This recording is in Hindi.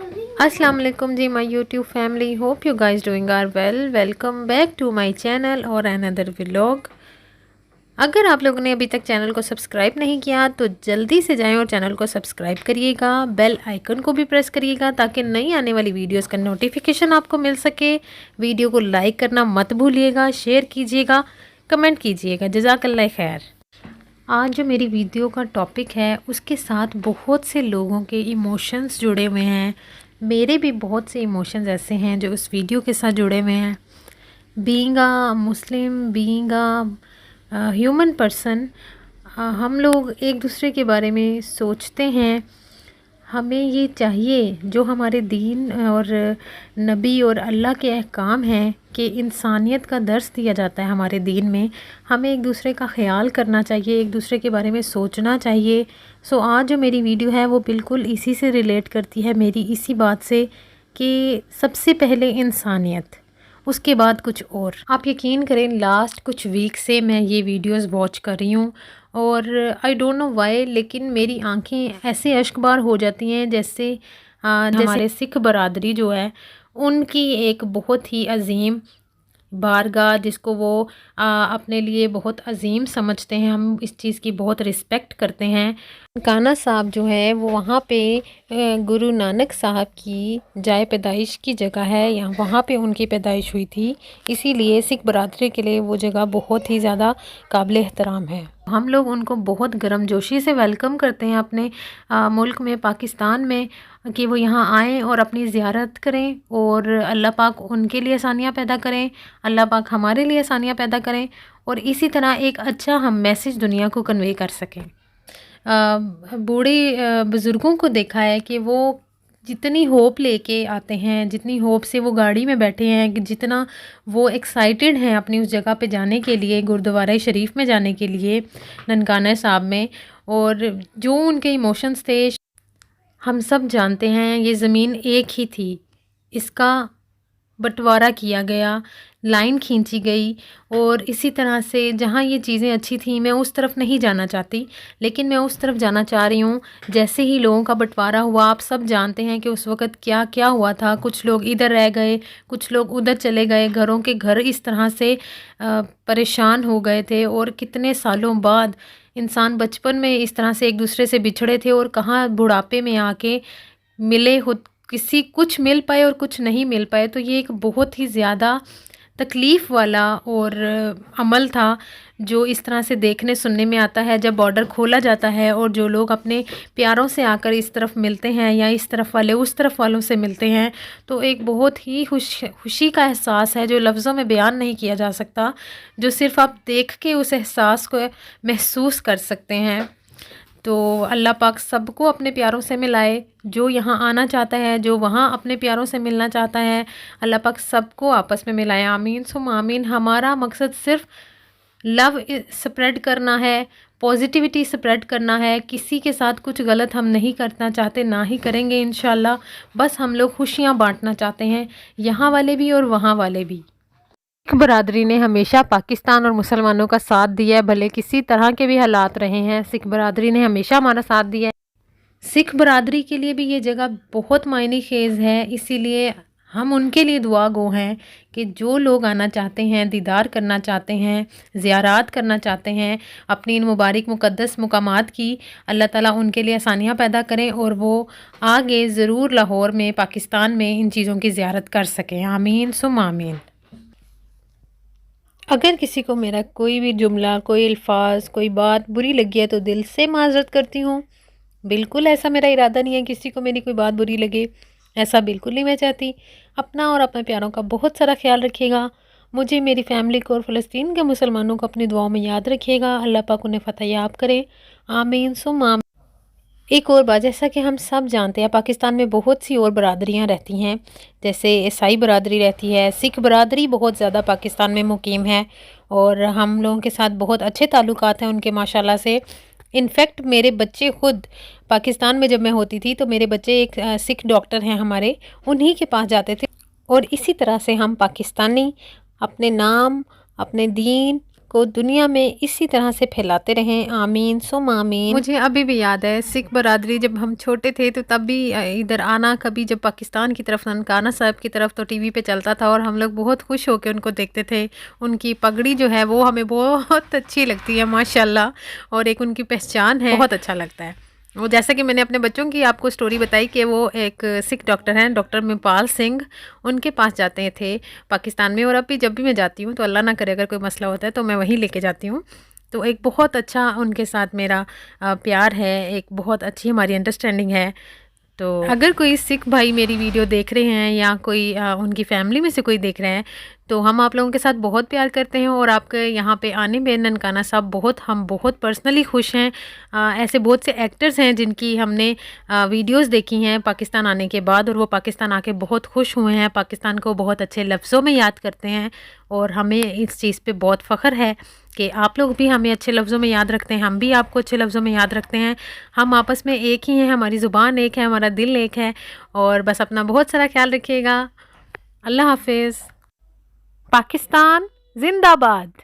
अस्सलाम वालेकुम जी my YouTube family, hope you guys doing are well. Welcome back to my channel और अनदर व्लॉग। अगर आप लोगों ने अभी तक चैनल को सब्सक्राइब नहीं किया तो जल्दी से जाएं और चैनल को सब्सक्राइब करिएगा, बेल आइकन को भी प्रेस करिएगा ताकि नई आने वाली वीडियोस का नोटिफिकेशन आपको मिल सके। वीडियो को लाइक करना मत भूलिएगा, शेयर कीजिएगा, कमेंट कीजिएगा। जज़ाकल्लाह खैर। आज जो मेरी वीडियो का टॉपिक है उसके साथ बहुत से लोगों के इमोशंस जुड़े हुए हैं। मेरे भी बहुत से इमोशंस ऐसे हैं जो उस वीडियो के साथ जुड़े हुए हैं। Being a Muslim, being a human person, हम लोग एक दूसरे के बारे में सोचते हैं। हमें ये चाहिए जो हमारे दीन और नबी और अल्लाह के अहकाम हैं कि इंसानियत का दर्स दिया जाता है हमारे दीन में। हमें एक दूसरे का ख्याल करना चाहिए, एक दूसरे के बारे में सोचना चाहिए। सो आज जो मेरी वीडियो है वो बिल्कुल इसी से रिलेट करती है, मेरी इसी बात से कि सबसे पहले इंसानियत, उसके बाद कुछ और। आप यकीन करें लास्ट कुछ वीक से मैं ये वीडियोस वॉच कर रही हूँ और आई डोंट नो वाई, लेकिन मेरी आंखें ऐसे अश्कबार हो जाती हैं जैसे हमारे सिख बरादरी जो है उनकी एक बहुत ही अजीम बारगाह, जिसको वो अपने लिए बहुत अजीम समझते हैं। हम इस चीज़ की बहुत रिस्पेक्ट करते हैं। काना साहब जो है वो वहाँ पे गुरु नानक साहब की जाए पैदाइश की जगह है, यहाँ वहाँ पे उनकी पैदाइश हुई थी, इसीलिए सिख बरादरी के लिए वो जगह बहुत ही ज़्यादा काबिल एहतराम है। हम लोग उनको बहुत गर्मजोशी से वेलकम करते हैं अपने मुल्क में, पाकिस्तान में, कि वो यहाँ आएँ और अपनी ज़ियारत करें और अल्लाह पाक उनके लिए आसानियाँ पैदा करें, अल्लाह पाक हमारे लिए आसानियाँ पैदा करें और इसी तरह एक अच्छा हम मैसेज दुनिया को कन्वे कर सकें। बूढ़े बुज़ुर्गों को देखा है कि वो जितनी होप लेके आते हैं, जितनी होप से वो गाड़ी में बैठे हैं, कि जितना वो एक्साइटेड हैं अपनी उस जगह पे जाने के लिए, गुरुद्वारा शरीफ में जाने के लिए, ननकाना साहब में, और जो उनके इमोशंस थे हम सब जानते हैं। ये ज़मीन एक ही थी, इसका बंटवारा किया गया, लाइन खींची गई और इसी तरह से जहाँ ये चीज़ें अच्छी थी मैं उस तरफ नहीं जाना चाहती, लेकिन मैं उस तरफ जाना चाह रही हूँ। जैसे ही लोगों का बंटवारा हुआ, आप सब जानते हैं कि उस वक़्त क्या क्या हुआ था। कुछ लोग इधर रह गए, कुछ लोग उधर चले गए, घरों के घर इस तरह से परेशान हो गए थे और कितने सालों बाद इंसान बचपन में इस तरह से एक दूसरे से बिछड़े थे और कहाँ बुढ़ापे में आके मिले हो, किसी कुछ मिल पाए और कुछ नहीं मिल पाए। तो ये एक बहुत ही ज़्यादा तकलीफ़ वाला और अमल था जो इस तरह से देखने सुनने में आता है जब बॉर्डर खोला जाता है और जो लोग अपने प्यारों से आकर इस तरफ मिलते हैं या इस तरफ वाले उस तरफ वालों से मिलते हैं, तो एक बहुत ही खुशी का एहसास है जो लफ्ज़ों में बयान नहीं किया जा सकता, जो सिर्फ़ आप देख के उस एहसास को महसूस कर सकते हैं। तो अल्लाह पाक सबको अपने प्यारों से मिलाए, जो यहाँ आना चाहता है, जो वहाँ अपने प्यारों से मिलना चाहता है, अल्लाह पाक सबको आपस में मिलाए। आमीन सुम आमीन। हमारा मकसद सिर्फ लव स्प्रेड करना है, पॉजिटिविटी स्प्रेड करना है। किसी के साथ कुछ गलत हम नहीं करना चाहते, ना ही करेंगे इंशाल्लाह। बस हम लोग खुशियाँ बांटना चाहते हैं, यहाँ वाले भी और वहाँ वाले भी। सिख बरादरी ने हमेशा पाकिस्तान और मुसलमानों का साथ दिया है, भले किसी तरह के भी हालात रहे हैं, सिख बरादरी ने हमेशा हमारा साथ दिया है। सिख बरादरी के लिए भी ये जगह बहुत मायने खेज़ है, इसीलिए हम उनके लिए दुआ गो हैं कि जो लोग आना चाहते हैं, दीदार करना चाहते हैं, ज़ियारात करना चाहते हैं अपनी इन मुबारक मुक़द्दस मुकामात की, अल्लाह ताला उनके लिए आसानियाँ पैदा करें और वो आगे ज़रूर लाहौर में, पाकिस्तान में इन चीज़ों की ज़ियारत कर सकें। आमीन सुम आमीन। अगर किसी को मेरा कोई भी जुमला, कोई अल्फाज, कोई बात बुरी लगी है तो दिल से माज़रत करती हूँ। बिल्कुल ऐसा मेरा इरादा नहीं है किसी को मेरी कोई बात बुरी लगे, ऐसा बिल्कुल नहीं मैं चाहती। अपना और अपने प्यारों का बहुत सारा ख्याल रखिएगा। मुझे, मेरी फैमिली को और फ़लस्तीन के मुसलमानों को अपनी दुआओं में याद रखिएगा। अल्लाह पाक उन्हें फ़तह याब करे। आमीन सुम आमीन। एक और बात, जैसा कि हम सब जानते हैं पाकिस्तान में बहुत सी और बरादरियाँ रहती हैं, जैसे ईसाई बरादरी रहती है, सिख बरादरी बहुत ज़्यादा पाकिस्तान में मुकीम है और हम लोगों के साथ बहुत अच्छे ताल्लुकात हैं उनके माशाल्लाह से। इनफैक्ट मेरे बच्चे खुद पाकिस्तान में जब मैं होती थी तो मेरे बच्चे एक सिख डॉक्टर हैं हमारे, उन्हीं के पास जाते थे और इसी तरह से हम पाकिस्तानी अपने नाम, अपने दीन को दुनिया में इसी तरह से फैलाते रहें, आमीन सुम आमीन। मुझे अभी भी याद है सिख बरादरी जब हम छोटे थे तो तब भी इधर आना, कभी जब पाकिस्तान की तरफ ननकाना साहब की तरफ तो टीवी पे चलता था और हम लोग बहुत खुश होकर उनको देखते थे। उनकी पगड़ी जो है वो हमें बहुत अच्छी लगती है माशाल्लाह, और एक उनकी पहचान है, बहुत अच्छा लगता है वो। जैसा कि मैंने अपने बच्चों की आपको स्टोरी बताई कि वो एक सिख डॉक्टर हैं, डॉक्टर मिपाल सिंह, उनके पास जाते थे पाकिस्तान में। और अब भी जब भी मैं जाती हूँ तो अल्लाह ना करे अगर कोई मसला होता है तो मैं वहीं लेके जाती हूँ। तो एक बहुत अच्छा उनके साथ मेरा प्यार है, एक बहुत अच्छी हमारी अंडरस्टैंडिंग है। तो अगर कोई सिख भाई मेरी वीडियो देख रहे हैं या कोई उनकी फैमिली में से कोई देख रहे हैं तो हम आप लोगों के साथ बहुत प्यार करते हैं, और आपके यहाँ पे आने में ननकाना साहब हम बहुत पर्सनली खुश हैं। ऐसे बहुत से एक्टर्स हैं जिनकी हमने वीडियोस देखी हैं पाकिस्तान आने के बाद, और वो पाकिस्तान आके बहुत खुश हुए हैं, पाकिस्तान को बहुत अच्छे लफ्ज़ों में याद करते हैं। और हमें इस चीज़ पे बहुत फ़ख्र है कि आप लोग भी हमें अच्छे लफ्ज़ों में याद रखते हैं, हम भी आपको अच्छे लफ्ज़ों में याद रखते हैं। हम आपस में एक ही हैं, हमारी ज़ुबान एक है, हमारा दिल एक है। और बस अपना बहुत सारा ख्याल रखिएगा। अल्लाह हाफिज़। पाकिस्तान जिंदाबाद।